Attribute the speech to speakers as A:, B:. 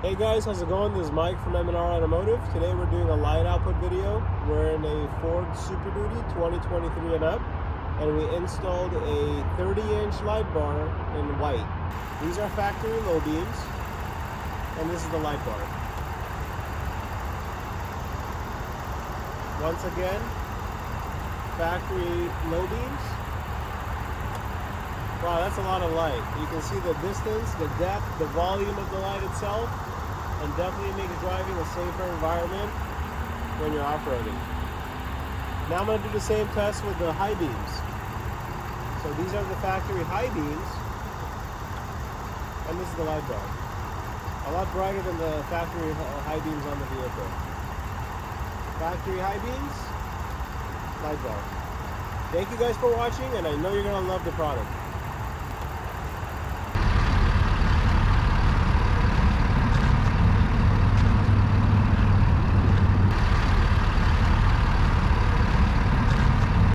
A: Hey guys, how's it going? This is Mike from M&R Automotive. Today we're doing a light output video. We're in a Ford Super Duty 2023 and up, and we installed a 30-inch light bar in white. These are factory low beams, and this is the light bar. Once again, factory low beams. Wow, that's a lot of light. You can see the distance, the depth, the volume of the light itself, and definitely make driving a safer environment when you're off-roading. Now I'm going to do the same test with the high beams. So these are the factory high beams, and this is the light bar. A lot brighter than the factory high beams on the vehicle. Factory high beams, light bar. Thank you guys for watching, and I know you're going to love the product.